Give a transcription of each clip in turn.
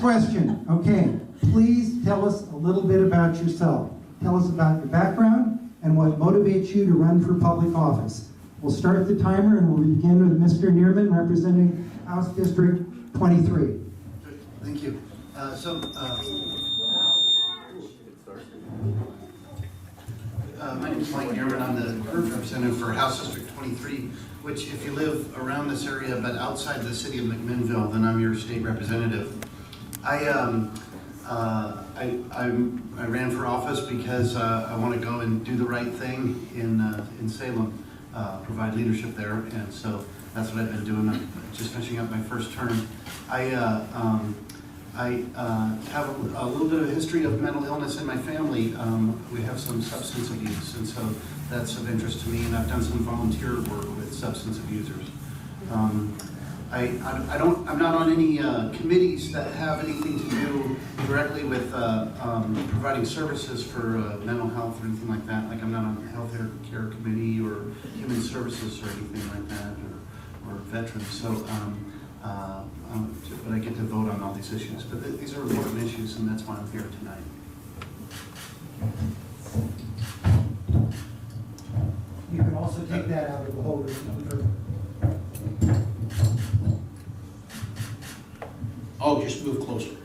question. Okay, please tell us a little bit about yourself. Tell us about your background and what motivates you to run for public office. We'll start the timer and we'll begin with Mr. Neerman representing House District 23. Thank you. My name is Mike Neerman. I'm the current representative for House District 23, which if you live around this area but outside the city of McMinnville, then I'm your state representative. I ran for office because I want to go and do the right thing in Salem, provide leadership there, and so that's what I've been doing. I'm just finishing up my first term. I have a little bit of a history of mental illness in my family. We have some substance abuse, and so that's of interest to me, and I've done some volunteer work with substance abusers. I'm not on any committees that have anything to do directly with providing services for mental health or anything like that. Like I'm not on the health care committee or human services or anything like that, or veterans. So, but I get to vote on all these issues. But these are important issues, and that's why I'm here tonight. You can also take that out of the holder. Oh, just move closer.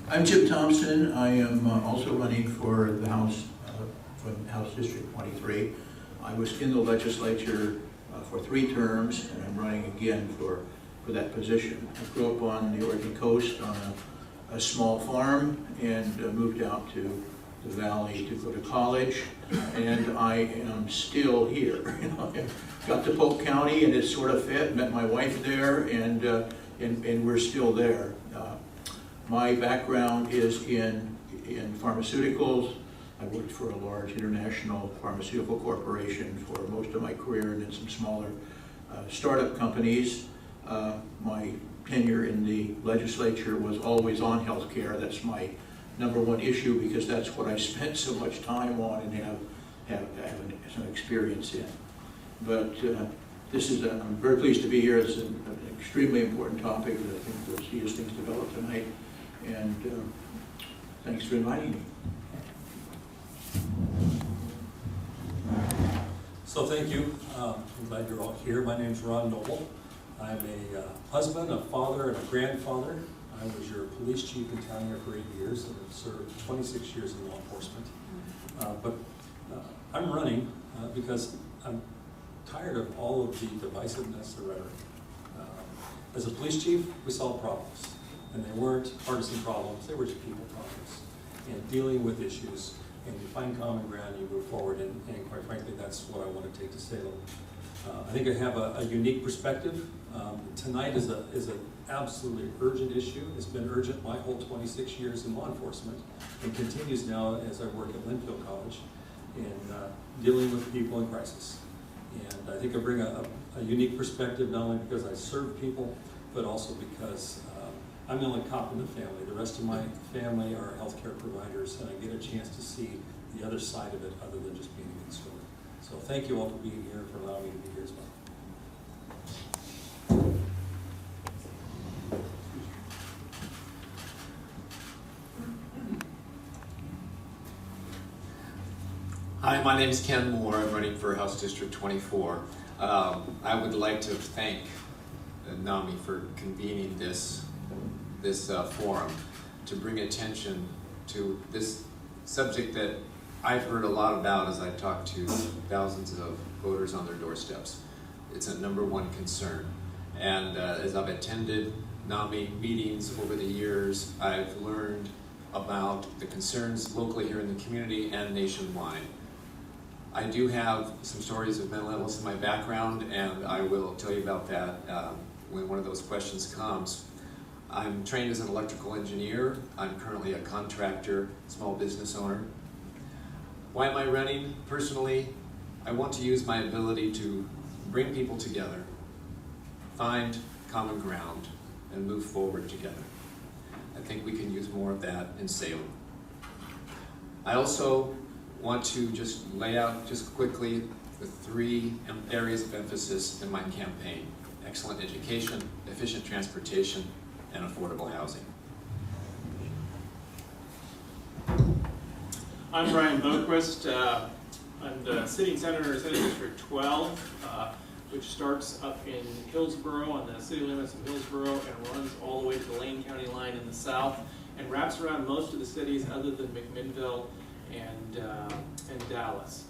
I'm Jim Thompson. I am also running for the House, from House District 23. I was in the legislature for 3 terms, and I'm running again for that position. I grew up on the Oregon coast on a small farm and moved out to the valley to go to college, and I am still here. You know, I got to Polk County and it sort of fit, met my wife there, and we're still there. My background is in pharmaceuticals. I worked for a large international pharmaceutical corporation for most of my career and in some smaller startup companies. My tenure in the legislature was always on healthcare. That's my #1 issue because that's what I spent so much time on and have some experience in. But I'm very pleased to be here. It's an extremely important topic that I think we'll see as things develop tonight. And thanks for inviting me. So thank you. I'm glad you're all here. My name's Ron Noble. I'm a husband, a father, and a grandfather. I was your police chief in town here for 8 years and have served 26 years in law enforcement. But I'm running because I'm tired of all of the divisiveness, the rhetoric. As a police chief, we solve problems, and they weren't partisan problems, they were just people problems. And dealing with issues, and you find common ground, you move forward, and quite frankly, that's what I want to take to Salem. I think I have a unique perspective. Tonight is an absolutely urgent issue. It's been urgent my whole 26 years in law enforcement, and continues now as I work at Linfield College in dealing with people in crisis. And I think I bring a unique perspective, not only because I serve people, but also because I'm the only cop in the family. The rest of my family are healthcare providers, and I get a chance to see the other side of it other than just being a consumer. So thank you all for being here, for allowing me to be here as well. Hi, my name is Ken Moore. I'm running for House District 24. I would like to thank NAMI for convening this forum to bring attention to this subject that I've heard a lot about as I talk to thousands of voters on their doorsteps. It's a #1 concern. And as I've attended NAMI meetings over the years, I've learned about the concerns locally here in the community and nationwide. I do have some stories of mental illness in my background, and I will tell you about that when one of those questions comes. I'm trained as an electrical engineer. I'm currently a contractor, small business owner. Why am I running? Personally, I want to use my ability to bring people together, find common ground, and move forward together. I think we can use more of that in Salem. I also want to just lay out just quickly the 3 areas of emphasis in my campaign: excellent education, efficient transportation, and affordable housing. I'm Brian Boquist. I'm the sitting senator in Senate District 12, which starts up in Hillsborough on the city limits of Hillsborough and runs all the way to the Lane County line in the south and wraps around most of the cities other than McMinnville and Dallas.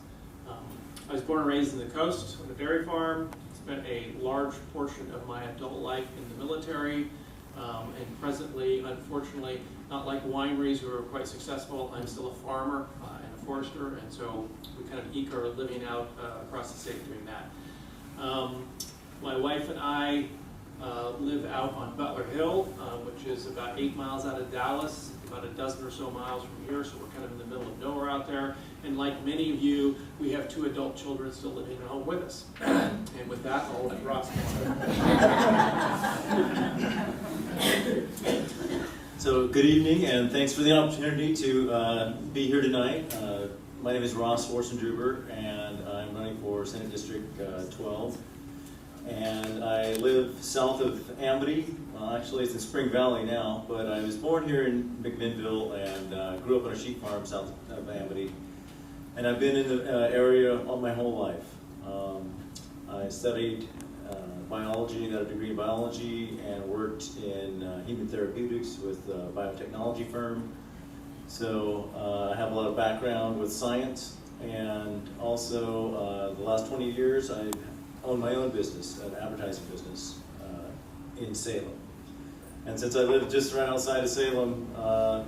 I was born and raised in the coast on a dairy farm, spent a large portion of my adult life in the military, and presently, unfortunately, not like wineries who are quite successful, I'm still a farmer and a forester, and so we kind of eke our living out across the state doing that. My wife and I live out on Butler Hill, which is about 8 miles out of Dallas, about a dozen or so miles from here, so we're kind of in the middle of nowhere out there. And like many of you, we have 2 adult children still living at home with us. And with that, I'll let Ross go. So good evening, and thanks for the opportunity to be here tonight. My name is Ross Orsendruber, and I'm running for Senate District 12. And I live south of Amity. Well, actually, it's in Spring Valley now, but I was born here in McMinnville and grew up on a sheep farm south of Amity. And I've been in the area all my whole life. I studied biology, got a degree in biology, and worked in human therapeutics with a biotechnology firm. So I have a lot of background with science, and also the last 20 years I've owned my own business, an advertising business in Salem. And since I live just right outside of Salem,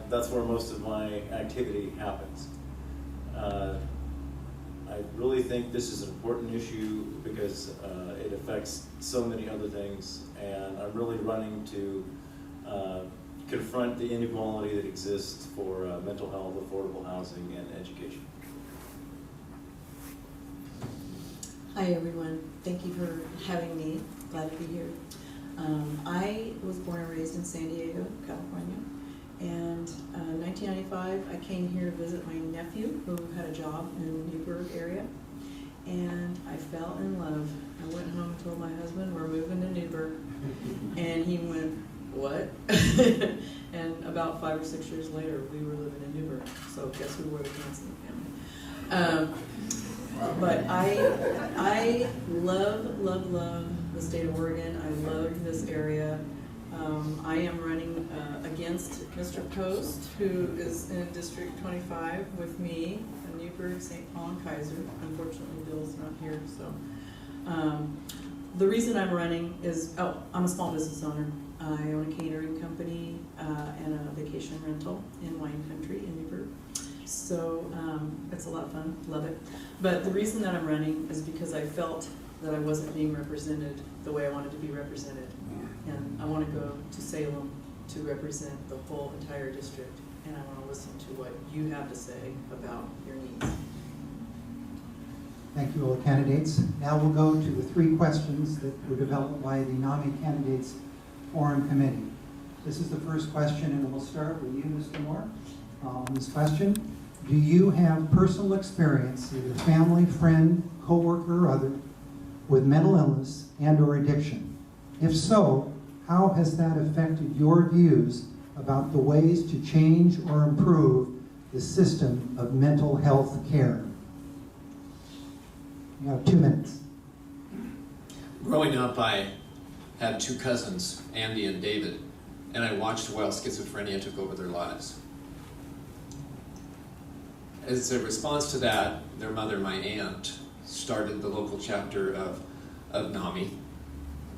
that's where most of my activity happens. I really think this is an important issue because it affects so many other things, and I'm really running to confront the inequality that exists for mental health, affordable housing, and education. Hi everyone, thank you for having me, glad to be here. I was born and raised in San Diego, California, and in 1995 I came here to visit my nephew who had a job in the Newburgh area, and I fell in love. I went home and told my husband we're moving to Newburgh, and he went, what? And about 5 or 6 years later we were living in Newburgh, so guess who were the Hanson family. But I love the state of Oregon. I love this area. I am running against Mr. Post, who is in District 25 with me, in Newburgh, St. Paul, and Kaiser. Unfortunately, Bill's not here, so. The reason I'm running is, I'm a small business owner. I own a catering company and a vacation rental in wine country in Newburgh. So it's a lot of fun, love it. But the reason that I'm running is because I felt that I wasn't being represented the way I wanted to be represented. And I want to go to Salem to represent the whole entire district, and I want to listen to what you have to say about your needs. Thank you, all the candidates. Now we'll go to the 3 questions that were developed by the NAMI Candidates Forum Committee. This is the first question, and we'll start with you, Mr. Moore. On this question, do you have personal experience, either family, friend, coworker, or other, with mental illness and or addiction? If so, how has that affected your views about the ways to change or improve the system of mental health care? You have 2 minutes. Growing up, I had 2 cousins, Andy and David, and I watched while schizophrenia took over their lives. As a response to that, their mother, my aunt, started the local chapter of NAMI,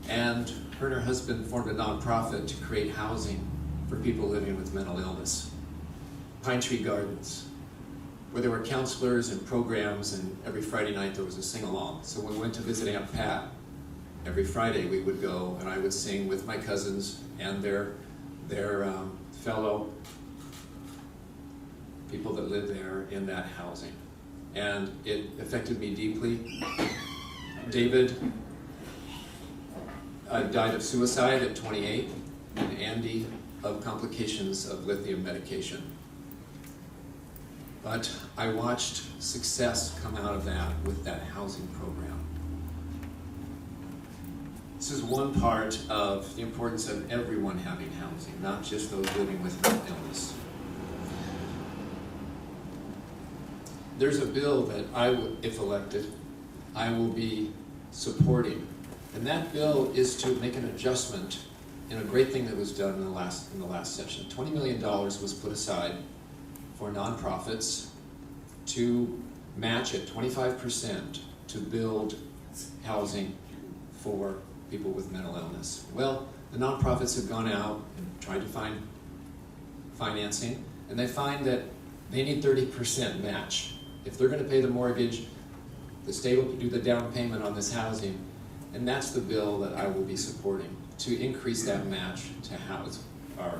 and her and her husband formed a nonprofit to create housing for people living with mental illness. Pine Tree Gardens, where there were counselors and programs, and every Friday night there was a sing-along. So when we went to visit Aunt Pat, every Friday we would go and I would sing with my cousins and their fellow people that lived there in that housing. And it affected me deeply. David died of suicide at 28, and Andy of complications of lithium medication. But I watched success come out of that with that housing program. This is one part of the importance of everyone having housing, not just those living with mental illness. There's a bill that if elected, I will be supporting. And that bill is to make an adjustment in a great thing that was done in the last session. $20 million was put aside for nonprofits to match at 25% to build housing for people with mental illness. Well, the nonprofits have gone out and tried to find financing, and they find that they need 30% match. If they're going to pay the mortgage, the state will do the down payment on this housing, and that's the bill that I will be supporting, to increase that match to house our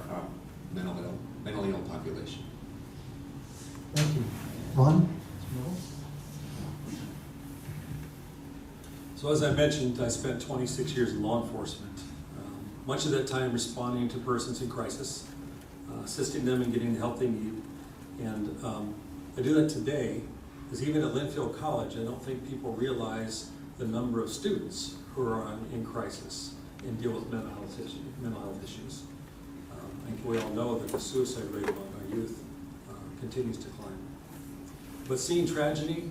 mentally ill population. Thank you. Ron? So as I mentioned, I spent 26 years in law enforcement. Much of that time responding to persons in crisis, assisting them in getting the help they need. And I do that today, because even at Linfield College, I don't think people realize the number of students who are in crisis and deal with mental health issues. I think we all know that the suicide rate among our youth continues to climb. But seeing tragedy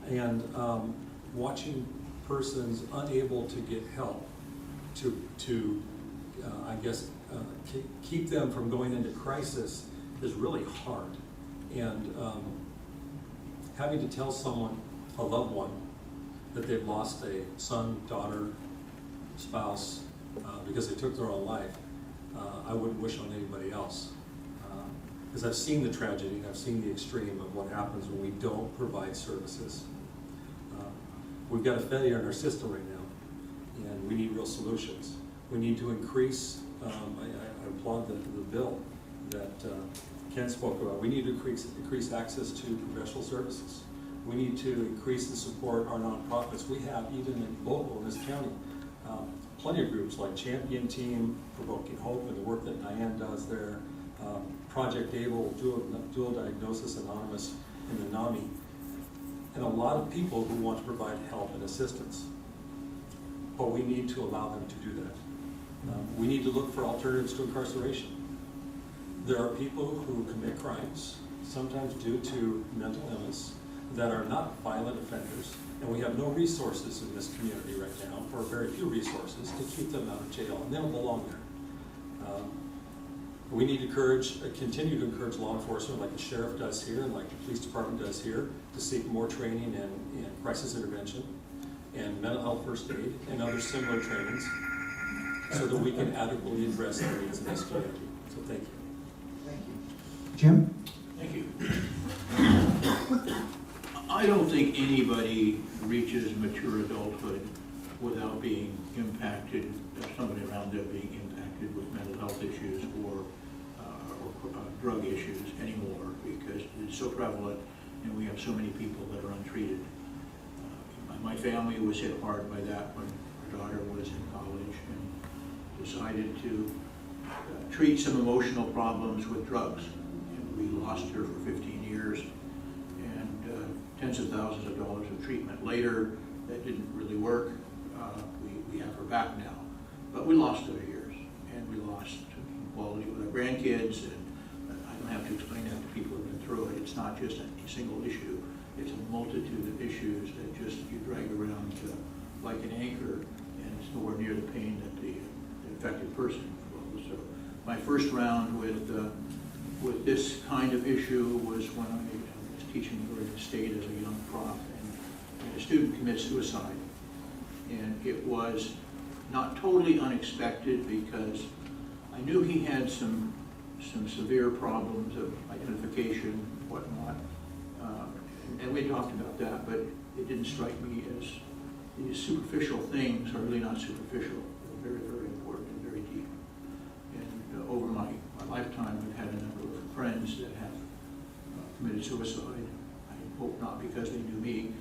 and watching persons unable to get help to keep them from going into crisis is really hard. And having to tell someone, a loved one, that they've lost a son, daughter, spouse, because they took their own life, I wouldn't wish on anybody else. Because I've seen the tragedy, I've seen the extreme of what happens when we don't provide services. We've got a failure in our system right now, and we need real solutions. We need to increase, I applaud the bill that Ken spoke about. We need to increase access to professional services. We need to increase and support our nonprofits. We have, even in local in this county, plenty of groups like Champion Team, Provoking Hope, and the work that Diane does there, Project Able, Dual Diagnosis Anonymous, and the NAMI, and a lot of people who want to provide help and assistance. But we need to allow them to do that. We need to look for alternatives to incarceration. There are people who commit crimes, sometimes due to mental illness, that are not violent offenders, and we have no resources in this community right now, or very few resources, to keep them out of jail, and they don't belong there. We need to continue to encourage law enforcement, like the sheriff does here, and like the police department does here, to seek more training in crisis intervention, and mental health first aid, and other similar trainings, so that we can adequately address the needs of this community. So thank you. Thank you. Jim? Thank you. I don't think anybody reaches mature adulthood without being impacted, or somebody around them being impacted with mental health issues or drug issues anymore, because it's so prevalent and we have so many people that are untreated. My family was hit hard by that when our daughter was in college and decided to treat some emotional problems with drugs. And we lost her for 15 years and tens of thousands of dollars of treatment. Later, that didn't really work. We have her back now. But we lost her years, and we lost quality with our grandkids, and I don't have to explain that to people who've been through it. It's not just a single issue. It's a multitude of issues that just you drag around like an anchor, and it's nowhere near the pain that the affected person feels. So my first round with this kind of issue was when I was teaching in Oregon State as a young prof, and a student commits suicide. And it was not totally unexpected, because I knew he had some severe problems of identification and whatnot. And we talked about that, but it didn't strike me as these superficial things are really not superficial. They're very, very important and very deep. And over my lifetime, I've had a number of friends that have committed suicide. I hope not because they knew me,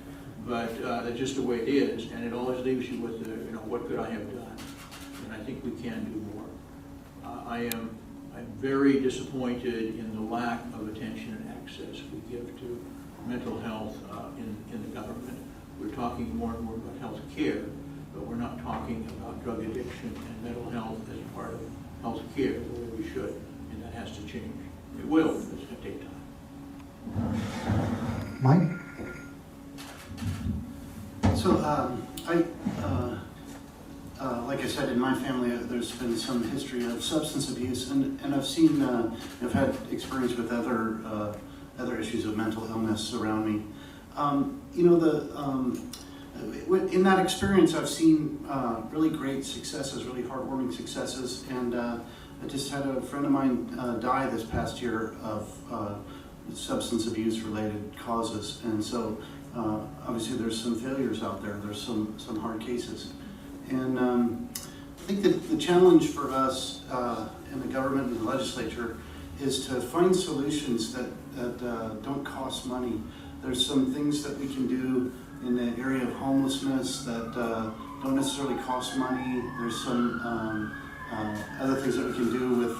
but that's just the way it is. And it always leaves you with what could I have done? And I think we can do more. I'm very disappointed in the lack of attention and access we give to mental health in the government. We're talking more and more about health care, but we're not talking about drug addiction and mental health as part of health care the way we should, and that has to change. It will, but it's going to take time. Mike? So, like I said, in my family, there's been some history of substance abuse, and I've seen, I've had experience with other issues of mental illness around me. In that experience, I've seen really great successes, really heartwarming successes, and I just had a friend of mine die this past year of substance abuse related causes, and so obviously there's some failures out there. There's some hard cases, and I think that the challenge for us in the government and the legislature is to find solutions that don't cost money. There's some things that we can do in the area of homelessness that don't necessarily cost money. There's some other things that we can do with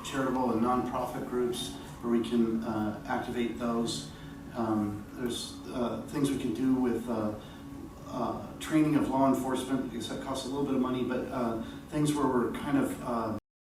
charitable and nonprofit groups where we can activate those. There's things we can do with training of law enforcement, because that costs a little bit of money, but things where we're kind of